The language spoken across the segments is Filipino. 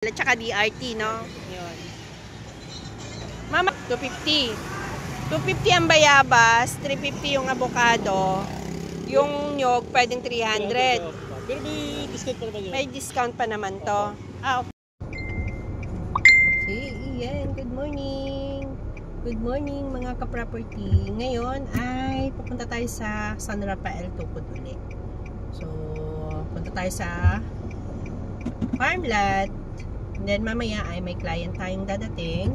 At saka DRT, no? Yun. Mama, 250. 250 ang bayabas, 350 yung avocado. Yung nyog, pwedeng 300. Pero may discount pa naman yun. May discount pa naman to. Ah, okay. Okay, Ian. Good morning. Good morning, mga ka-property. Ngayon ay pupunta tayo sa San Rafael Tukod ulit. So, punta tayo sa farmland. And then mamaya ay may client tayong dadating.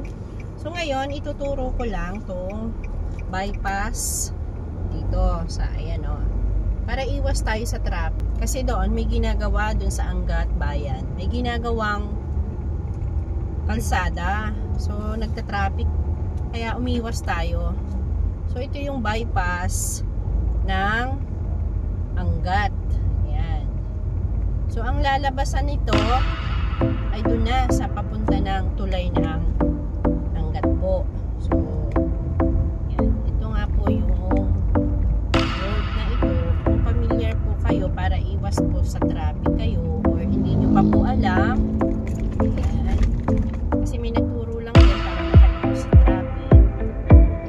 So ngayon ituturo ko lang tong bypass dito sa ayan o. Para iwas tayo sa traffic. Kasi doon may ginagawa doon sa Angat Bayan. May ginagawang kalsada. So nagta-traffic. Kaya umiwas tayo. So ito yung bypass ng Angat. Ayan. So ang lalabasan nito ay doon na sa papunta ng tulay ng Angat po. So, yan. Ito nga po yung road na ito. Kung familiar po kayo para iwas po sa traffic kayo or hindi nyo pa po alam, yan. Kasi may nagturo lang yan para makaiwas sa traffic.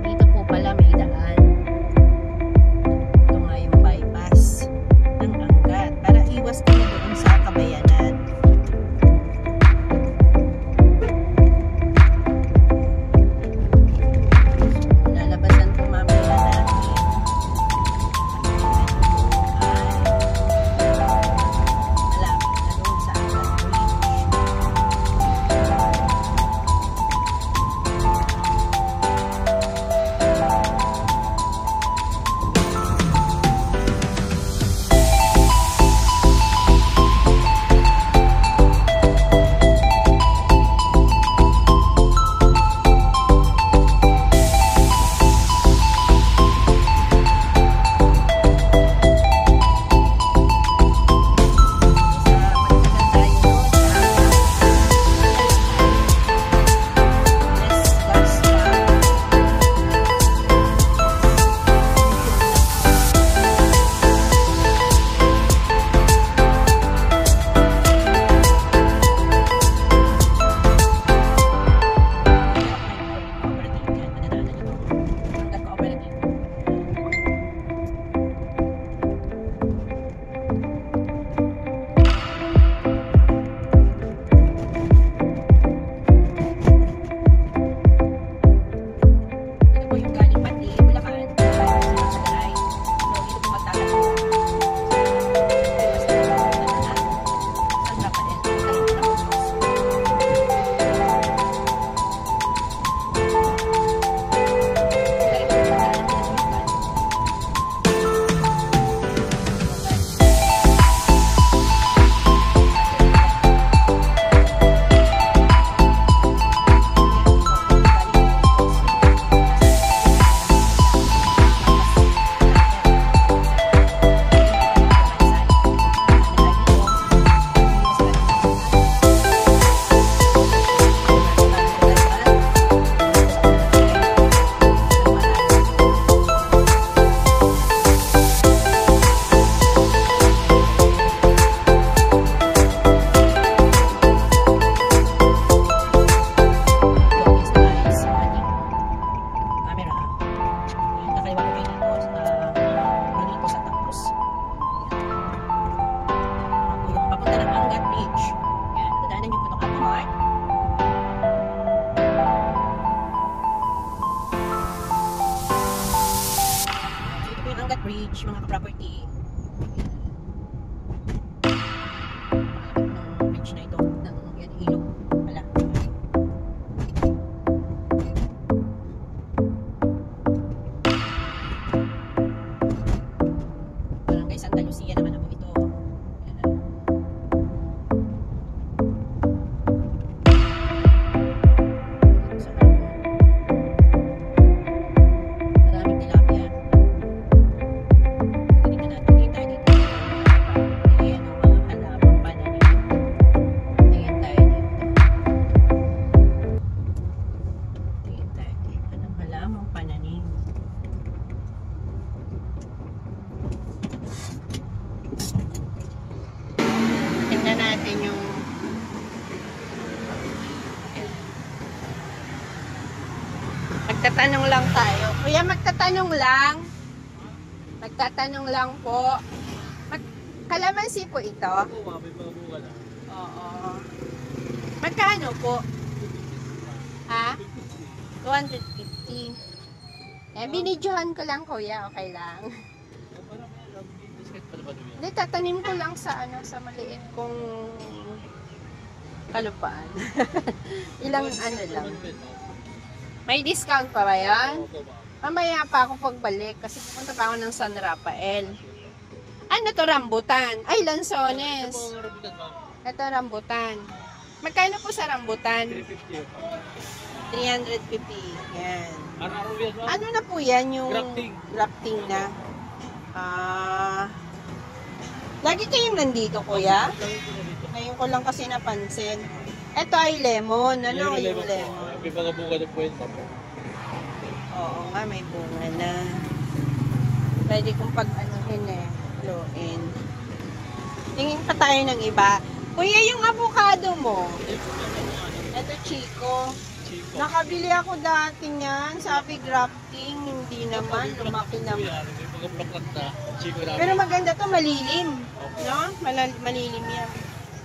Dito po pala may daan. Ito nga yung bypass ng Angat para iwas kayo doon sa Kabayanan. Bridge, mga ka-property. Ang bridge na ito ng yan, ilog pala. Barangay Santa Lucia naman na po ito. Maraming tilapia. Tingnan natin dito. Magtatanong lang tayo. Kuya, magtatanong lang. Magtatanong lang po. Kalamansi po ito? Oo, may mga bunga na. Oo. Magkano po? Ha? 250. Eh, binidyohan ko lang, kuya. Okay lang. Parang may discount pa naman yun. Hindi, tatanim ko lang sa sa maliit kong kalupaan. Ilang ano lang. May discount pa ba yan? Mamaya pa ako pagbalik kasi pupunta pa ako ng San Rafael. Ano to, rambutan? Ay, lansones. Ito, rambutan. Magkano po sa rambutan? 350. Yan. Araw-araw yan, ma'am. Ano na po yan yung Grafting. grafting na? Lagi kayong nandito, kuya? Ngayon ko lang kasi napansin. Ito ay lemon. Ano yung lemon? May mga bunga na po yun, ma'am. Oo nga, may bunga na. Pwede kong pag-anuhin eh. Luin. Tingin pa tayo ng iba. Kuya, yung avocado mo. Ito, Chico. Nakabili ako dati niyan. Sabi grafting. Hindi naman. Lumaki naman. May mga plakat na. Chico namin. Pero maganda to, malilim. No? Malilim yan.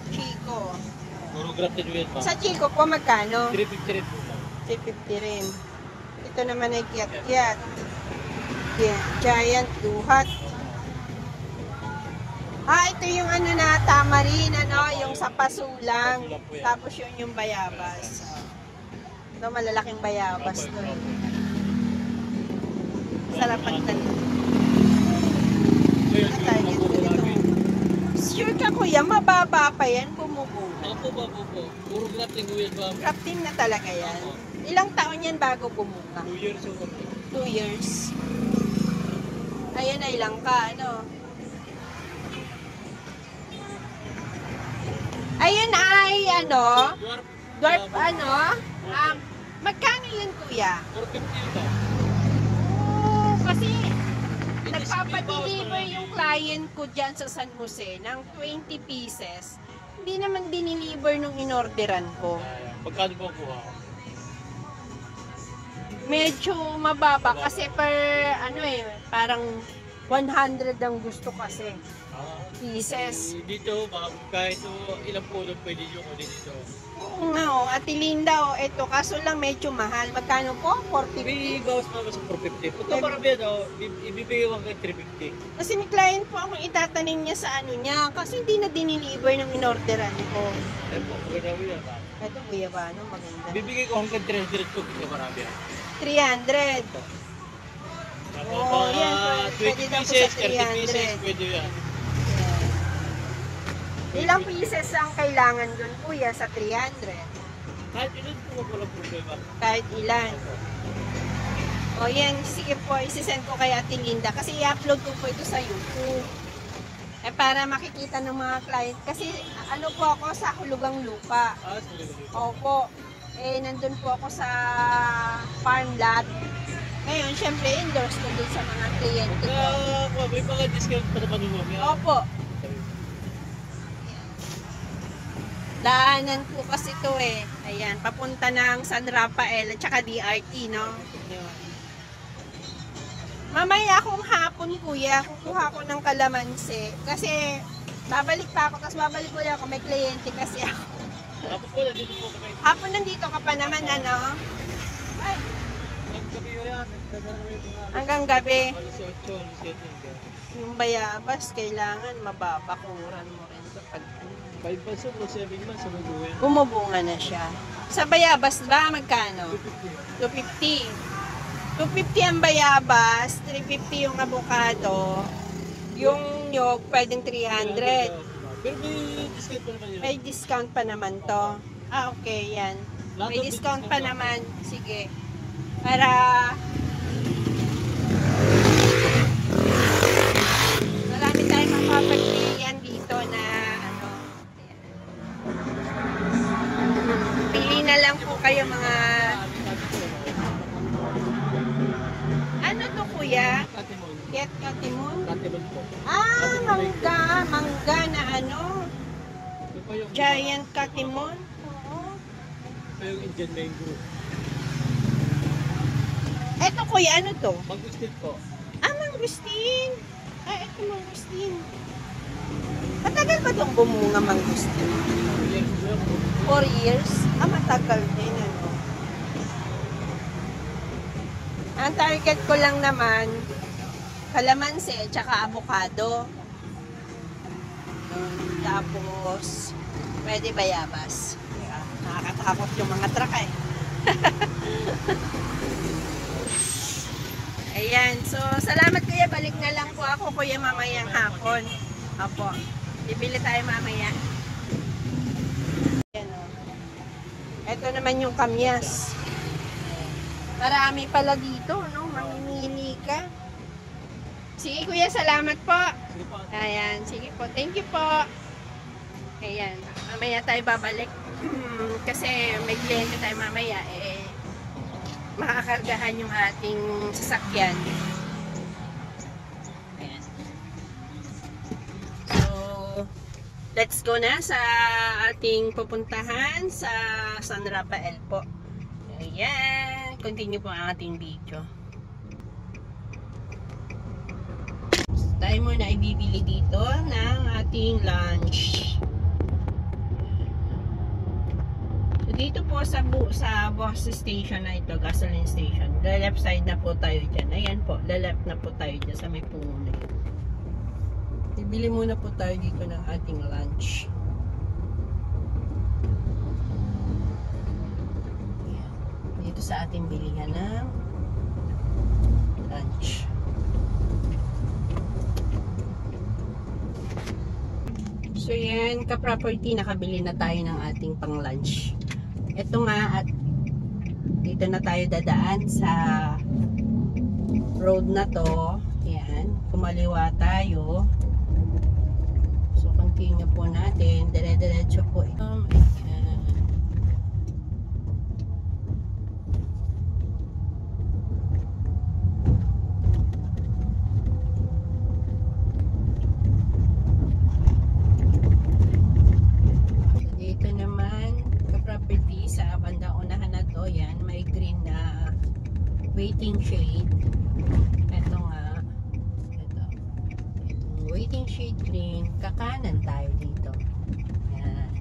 Chico. Puro grafted yun, ma'am. Sa Chico po, magkano? 350 rin po, ma'am. 350 rin. Ito naman ay kiat-kiat. Giant duhat. Ito yung ano na, tamarin, ano, yung sa pasulang. Tapos yun yung bayabas. Ito, malalaking bayabas to. Sarap ang tanim. Sure ka, kuya, mababa pa yan, bumubuo. Opo. Puro grafting ko yan, ma'am. Crafting na talaga yan. Ilang taon yan bago bumuka? 2 years old. 2 years. Ayan ay lang ka, ano? Ayan ay, ano? Dwarf, ano? Magkano yun, kuya? 450 yun, ma'am. Oh, kasi nagpapadeliver yung client ko dyan sa San Jose ng 20 pieces. Hindi naman diniliver nung inorderan ko. Magkano po kuha? Medyo mababa kasi per ano eh, parang 100 ang gusto kasi pieces. Dito, ma'am, kahit ilang puno pwede yung kunin dito. Oo nga oh, Ate Linda oh, eto kaso lang medyo mahal. Magkano po? May 450. bawas naman sa 450. Pagka marami yan, ibibigay ko hanggang 350. Kasi may client po akong itatanim niya sa ano niya kasi hindi na diniliver ng inorderan ko. Eh po, maganda ko yan, ma'am. Eto guyabano, maganda. Bibigay ko hanggang 300 po pagka marami yan. 300. Oh, yan. 20 Pwede daw po pieces, sa 30 pieces, 300. pwede yan. Ilang pieces ang kailangan dun, kuya, sa 300? Kahit ilan po walang problema. Kahit ilan. O yan, sige po, isisend ko kay Ate Linda kasi i-upload ko po ito sa YouTube. Eh para makikita ng mga client. Kasi ano po ako sa Hulugang Lupa. Sige. Opo. Eh, nandun po ako sa farm lot. Ngayon, syempre, endorse ko dun sa mga kliyente ko. May mga discount pa naman yung mga. Opo. Daanan po kasi to eh. Ayan, papunta ng San Rafael at saka DRT, no? Yun. Mamaya akong hapon, kuya, kukuha ko ng kalamansi. Kasi, babalik pa ako, tapos babalik ko ako, may kliyente kasi ako. Tapos po, nandito po kami. Hapon nandito ka pa naman, ano? Ay, Gabi yun yan. hanggang gabi. Alas 8, alas 7. Yung bayabas, kailangan mababakuran mo rin sa pag 5 months o 7 months, ano po yan? Bumubunga na siya. Sa bayabas ba, magkano? 250. 250 ang bayabas, 350 yung avocado. Yung nyog, pwedeng 300. Pero may discount pa naman yun. May discount pa naman to. Okay, yan. May discount pa naman. Sige. Para marami tayong mapapagpilian dito na ano. Pili na lang po kayo mga ano to, kuya? Katimon. Kiat katimon? Katimon po. Mangga na ano? Ito pa yung Giant katimon? Oo. ito pa yung Indian mango. Eto kuya, ano to? Mag-gustin po. Ah, mangustin. Ah, eto mangustin. Matagal ba itong bumunga mangustin? 4 years? Ah, matagal din, ano? Ang target ko lang naman, kalamansi, tsaka avocado. Tapos, pwede bayabas. Nakakatakot yung mga truck eh. Ayan. So, salamat kuya. Balik na lang po ako kuya mamayang hapon. Opo. Bibili tayo mamaya. Ayan o. Ito naman yung kamyas. Marami pala dito, no? Mamimili ka. Sige kuya, salamat po. Ayan. Sige po. Thank you po. Ayan. Mamaya tayo babalik. Kasi may kliyente tayo mamaya. Makakargahan yung ating sasakyan. Ayan. So, let's go na sa ating pupuntahan sa San Rafael po. Ayan. Continue po ang ating video. Tayo muna ibibili dito ng ating lunch. So, dito po sa bus station na ito, gasoline station. The left side na po tayo dyan. Ayan po, the left na po tayo dyan sa may pungo na yun. Bibili muna po tayo dito ng ating lunch. Ayan. Dito sa ating bilihan ng lunch. So yan, ka-property, nakabili na tayo ng ating pang-lunch. Ito nga, at dito na tayo dadaan sa road na to. Yan, kumaliwa tayo. So continue po natin, dire-diretso po ito. Sa bandang unahan na to, yan, may green na waiting shade. Ito nga, ito waiting shade green, kakanan tayo dito. Yan,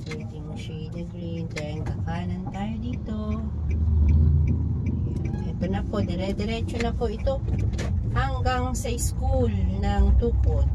waiting shade na green, then kakanan tayo dito. Yan. Ito na po, dire-diretso na po ito hanggang sa school ng Tukod.